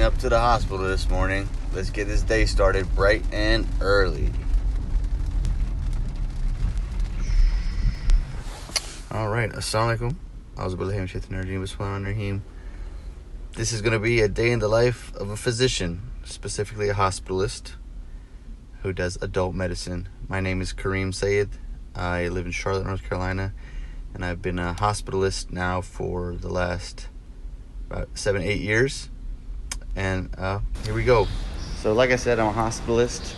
up to the hospital this morning. Let's get this day started bright and early. Alright, Assalamualaikum. This is going to be a day in the life of a physician, specifically a hospitalist who does adult medicine. My name is Kareem Sayed. I live in Charlotte, North Carolina, and I've been a hospitalist now for the last about 7-8 years. And here we go. So like I said, I'm a hospitalist.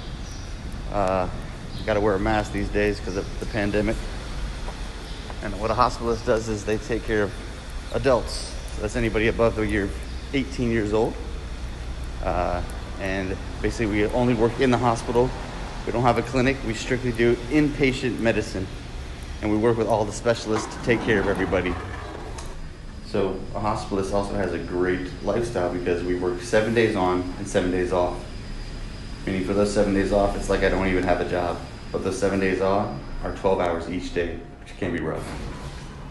Got to wear a mask these days because of the pandemic. And what a hospitalist does is they take care of adults. So that's anybody above the year 18 years old. And basically we only work in the hospital. We don't have a clinic. We strictly do inpatient medicine. And we work with all the specialists to take care of everybody. So a hospitalist also has a great lifestyle because we work 7 days on and 7 days off. Meaning for those 7 days off, it's like I don't even have a job. But those 7 days on are 12 hours each day, which can be rough.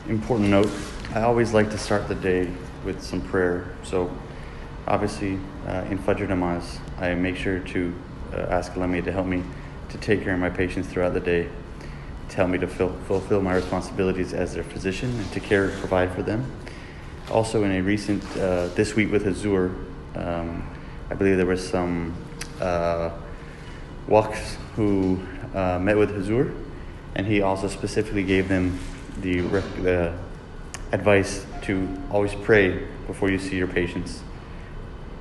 Important note, I always like to start the day with some prayer. So obviously in Fajr Namaz, I make sure to ask Allah to help me to take care of my patients throughout the day, tell me to fulfill my responsibilities as their physician and to care and provide for them. Also in a recent, this week with Hazur, I believe there was some Waqfs who met with Hazur, and he also specifically gave them the advice to always pray before you see your patients.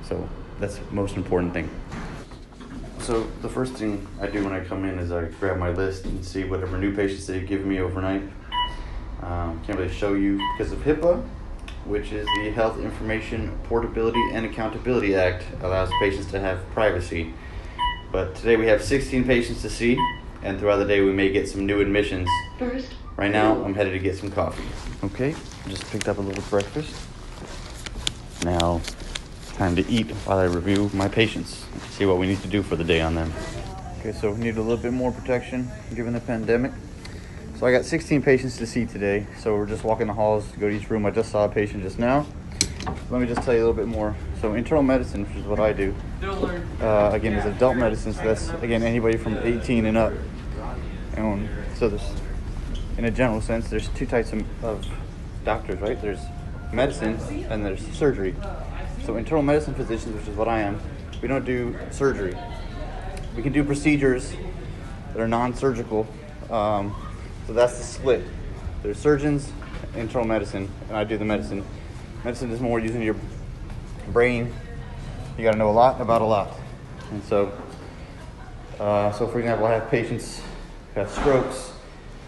So that's the most important thing. So the first thing I do when I come in is I grab my list and see whatever new patients they've given me overnight. Can't really show you because of HIPAA, which is the Health Information Portability and Accountability Act, allows patients to have privacy. But today we have 16 patients to see, and throughout the day we may get some new admissions. Right now I'm headed to get some coffee. Okay, just picked up a little breakfast. Now, time to eat while I review my patients, see what we need to do for the day on them. Okay, so we need a little bit more protection given the pandemic. So I got 16 patients to see today, so we're just walking the halls to go to each room. I just saw a patient just now. Let me just tell you a little bit more. So internal medicine, which is what I do, again, is adult medicine, so that's, again, anybody from 18 and up. And so there's, in a general sense, there's two types of doctors, right? There's medicine and there's surgery. So internal medicine physicians, which is what I am, we don't do surgery. We can do procedures that are non-surgical. So that's the split. There's surgeons, internal medicine, and I do the medicine. Medicine is more using your brain. You gotta know a lot about a lot. And so for example, I have patients who have strokes,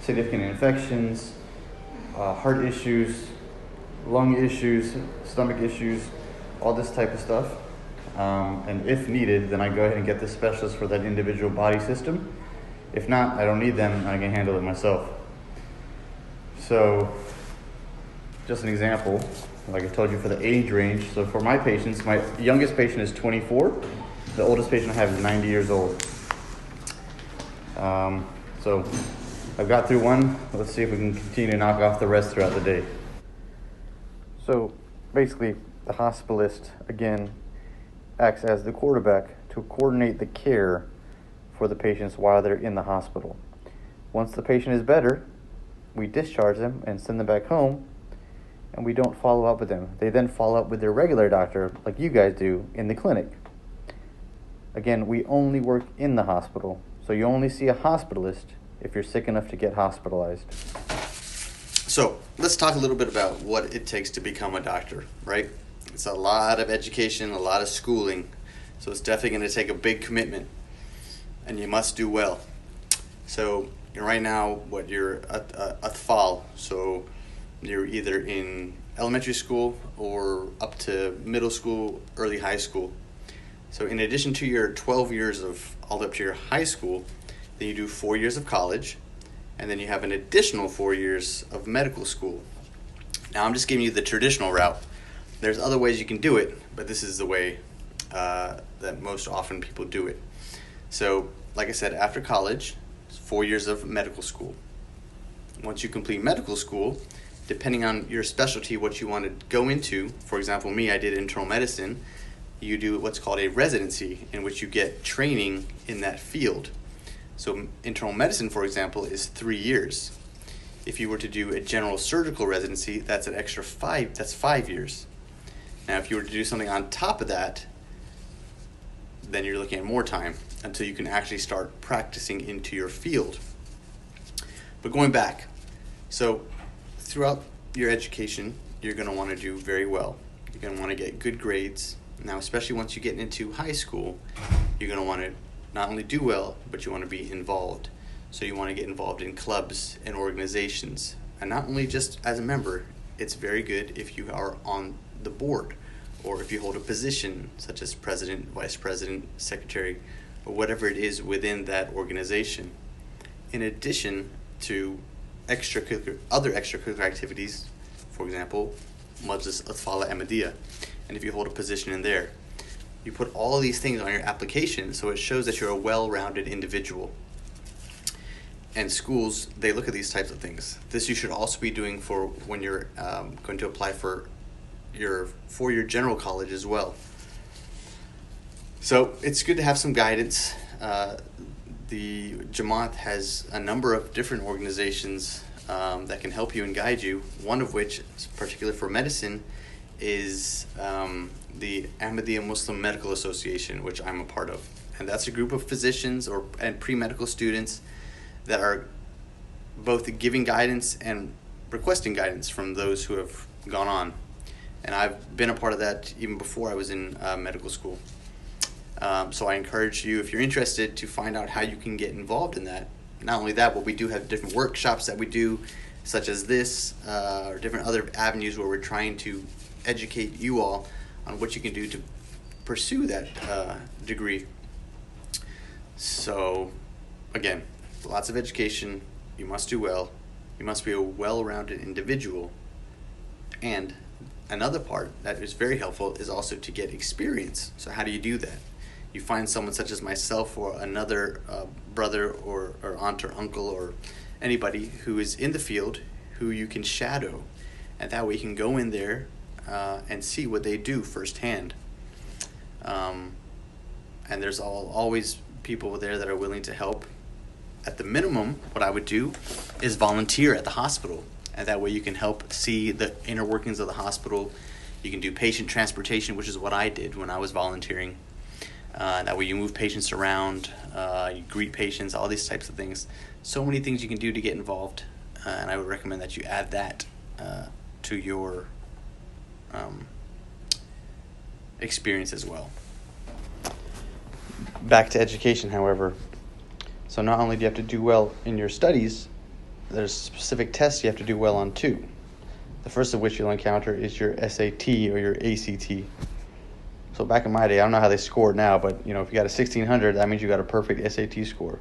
significant infections, heart issues, lung issues, stomach issues, all this type of stuff. And if needed, then I go ahead and get the specialist for that individual body system. If not, I don't need them, and I can handle it myself. So, just an example, like I told you for the age range. So for my patients, my youngest patient is 24. The oldest patient I have is 90 years old. So I've got through one. Let's see if we can continue to knock off the rest throughout the day. So basically, the hospitalist, again, acts as the quarterback to coordinate the care for the patients while they're in the hospital. Once the patient is better, we discharge them and send them back home, and we don't follow up with them. They then follow up with their regular doctor, like you guys do, in the clinic. Again, we only work in the hospital, so you only see a hospitalist if you're sick enough to get hospitalized. So let's talk a little bit about what it takes to become a doctor, right? It's a lot of education, a lot of schooling, so it's definitely going to take a big commitment, and you must do well. So right now, you're Atfal, so you're either in elementary school or up to middle school, early high school. So in addition to your 12 years of all up to your high school, then you do 4 years of college, and then you have an additional 4 years of medical school. Now I'm just giving you the traditional route. There's other ways you can do it, but this is the way that most often people do it. So like I said, after college, 4 years of medical school. Once you complete medical school, depending on your specialty, what you want to go into, for example, me, I did internal medicine, you do what's called a residency, in which you get training in that field. So internal medicine, for example, is 3 years. If you were to do a general surgical residency, that's an extra 5 years. Now, if you were to do something on top of that, then you're looking at more time until you can actually start practicing into your field. But going back, so throughout your education, you're going to want to do very well. You're going to want to get good grades. Now, especially once you get into high school, you're going to want to not only do well, but you want to be involved. So you want to get involved in clubs and organizations. And not only just as a member, it's very good if you are on the board, or if you hold a position such as president, vice president, secretary, or whatever it is within that organization. In addition to other extracurricular activities, for example, Majlis Atfal Ahmadiyya, and if you hold a position in there, you put all these things on your application, so it shows that you're a well-rounded individual. And schools, they look at these types of things. This you should also be doing for when you're going to apply for your four-year general college as well. So it's good to have some guidance. The Jamaat has a number of different organizations that can help you and guide you, one of which, particularly for medicine, is the Ahmadiyya Muslim Medical Association, which I'm a part of. And that's a group of physicians and pre-medical students that are both giving guidance and requesting guidance from those who have gone on. And I've been a part of that even before I was in medical school. So I encourage you, if you're interested, to find out how you can get involved in that. Not only that, but we do have different workshops that we do, such as this, or different other avenues where we're trying to educate you all on what you can do to pursue that degree. So, again, lots of education. You must do well. You must be a well-rounded individual. And another part that is very helpful is also to get experience. So how do you do that? You find someone such as myself or another brother or aunt or uncle or anybody who is in the field who you can shadow. And that way you can go in there and see what they do firsthand. And there's always people there that are willing to help. At the minimum, what I would do is volunteer at the hospital. And that way you can help see the inner workings of the hospital. You can do patient transportation, which is what I did when I was volunteering. That way you move patients around, you greet patients, all these types of things. So many things you can do to get involved. And I would recommend that you add that to your experience as well. Back to education, however. So not only do you have to do well in your studies, there's specific tests you have to do well on too. The first of which you'll encounter is your SAT or your ACT. So back in my day, I don't know how they scored now, but if you got a 1600, that means you got a perfect SAT score.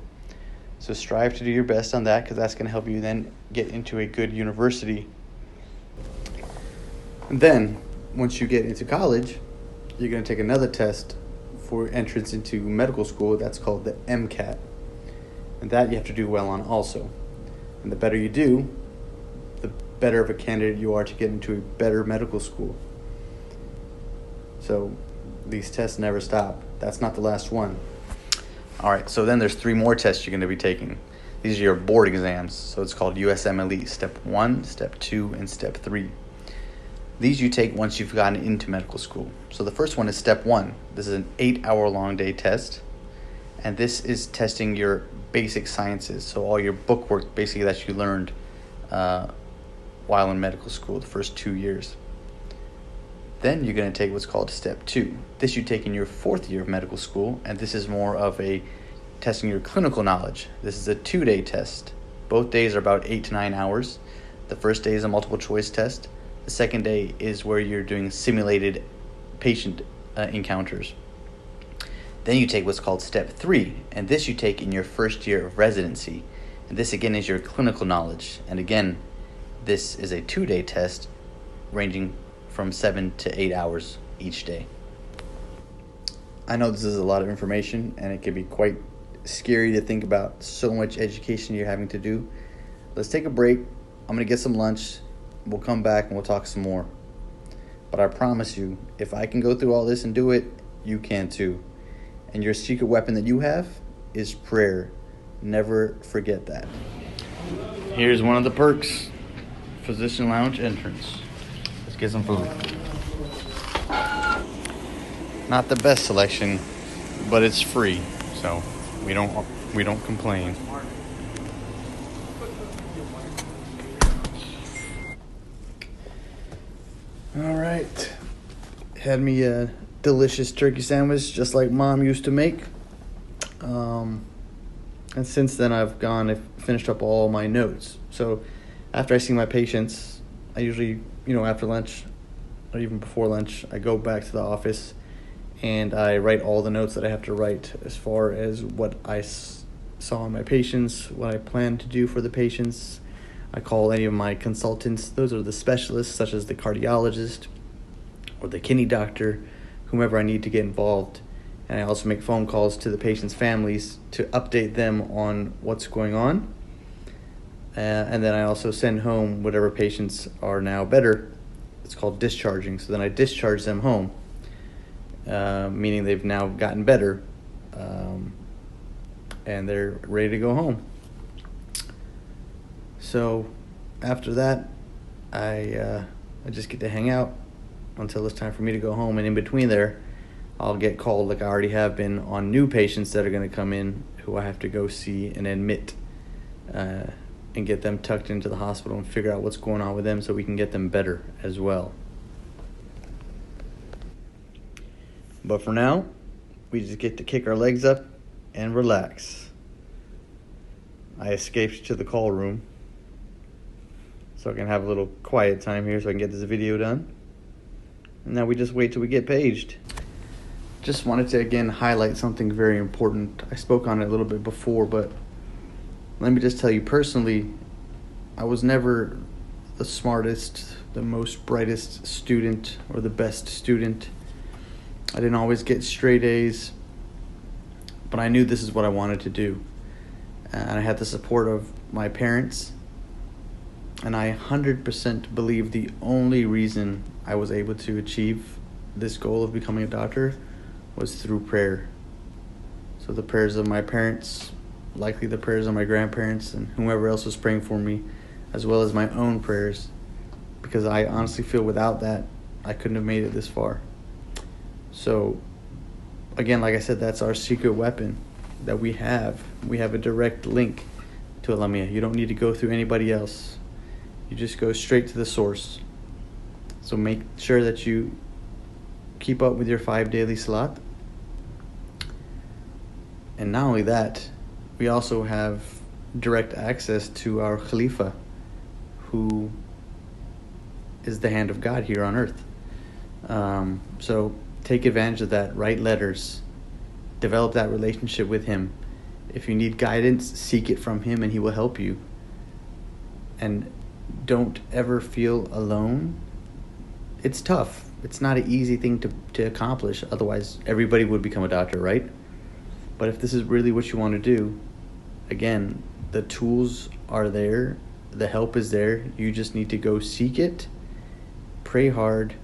So strive to do your best on that, because that's going to help you then get into a good university. And then, once you get into college, you're going to take another test for entrance into medical school. That's called the MCAT. And that you have to do well on also. And the better you do, the better of a candidate you are to get into a better medical school. So these tests never stop. That's not the last one. All right, so then there's 3 more tests you're going to be taking. These are your board exams. So it's called USMLE, Step 1, Step 2, and Step 3. These you take once you've gotten into medical school. So the first one is Step 1. This is an 8-hour-long day test. And this is testing your basic sciences, so all your book work basically that you learned while in medical school, the first 2 years. Then you're going to take what's called Step 2. This you take in your 4th year of medical school, and this is more of a testing your clinical knowledge. This is a 2-day test. Both days are about 8 to 9 hours. The first day is a multiple choice test. The second day is where you're doing simulated patient encounters. Then you take what's called Step 3, and this you take in your first year of residency. And this again is your clinical knowledge. And again, this is a 2-day test ranging from 7 to 8 hours each day. I know this is a lot of information, and it can be quite scary to think about so much education you're having to do. Let's take a break. I'm going to get some lunch. We'll come back and we'll talk some more. But I promise you, if I can go through all this and do it, you can too. And your secret weapon that you have is prayer. Never forget that. Here's one of the perks. Physician lounge entrance. Let's get some food. Not the best selection, but it's free, so we don't complain. All right. Had me a delicious turkey sandwich, just like Mom used to make. And since then, I've finished up all my notes. So after I see my patients, I usually, after lunch or even before lunch, I go back to the office and I write all the notes that I have to write as far as what I saw in my patients, what I plan to do for the patients. I call any of my consultants. Those are the specialists, such as the cardiologist or the kidney doctor, whomever I need to get involved. And I also make phone calls to the patients' families to update them on what's going on. And then I also send home whatever patients are now better. It's called discharging. So then I discharge them home, meaning they've now gotten better, and they're ready to go home. So after that, I just get to hang out until it's time for me to go home. And in between there, I'll get called, like I already have been, on new patients that are going to come in who I have to go see and admit and get them tucked into the hospital and figure out what's going on with them so we can get them better as well. But for now, we just get to kick our legs up and relax. I escaped to the call room so I can have a little quiet time here so I can get this video done. And now we just wait till we get paged. Just wanted to again highlight something very important. I spoke on it a little bit before, but let me just tell you personally, I was never the smartest, the most brightest student, or the best student. I didn't always get straight A's, but I knew this is what I wanted to do. And I had the support of my parents, and I 100% believe the only reason I was able to achieve this goal of becoming a doctor was through prayer. So the prayers of my parents, likely the prayers of my grandparents, and whoever else was praying for me, as well as my own prayers, because I honestly feel without that, I couldn't have made it this far. So, again, like I said, that's our secret weapon that we have. We have a direct link to Ahmadiyya. You don't need to go through anybody else. You just go straight to the source. So make sure that you keep up with your 5 daily salat. And not only that, we also have direct access to our Khalifa, who is the hand of God here on earth. So take advantage of that, write letters, develop that relationship with him. If you need guidance, seek it from him and he will help you. And don't ever feel alone. It's tough. It's not an easy thing to accomplish. Otherwise, everybody would become a doctor, right? But if this is really what you want to do, again, the tools are there. The help is there. You just need to go seek it, pray hard,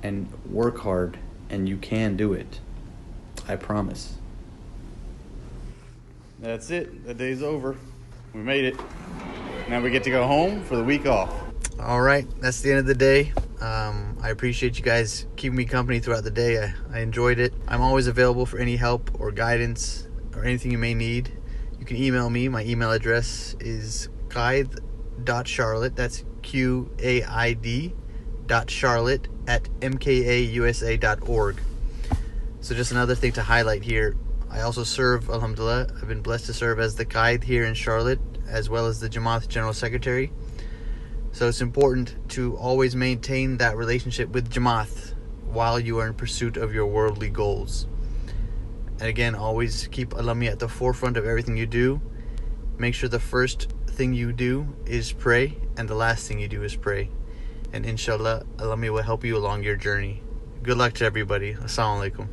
and work hard, and you can do it. I promise. That's it. The day's over. We made it. Now we get to go home for the week off. All right. That's the end of the day. I appreciate you guys keeping me company throughout the day. I enjoyed it. I'm always available for any help or guidance or anything you may need. You can email me. My email address is qaid.charlotte. That's QAID.charlotte@mkausa.org. So just another thing to highlight here. I also serve, alhamdulillah, I've been blessed to serve as the qaid here in Charlotte, as well as the Jamaat General Secretary. So it's important to always maintain that relationship with Jamaat while you are in pursuit of your worldly goals. And again, always keep Ahmadiyya at the forefront of everything you do. Make sure the first thing you do is pray, and the last thing you do is pray. And inshallah, Ahmadiyya will help you along your journey. Good luck to everybody. Assalamu alaikum.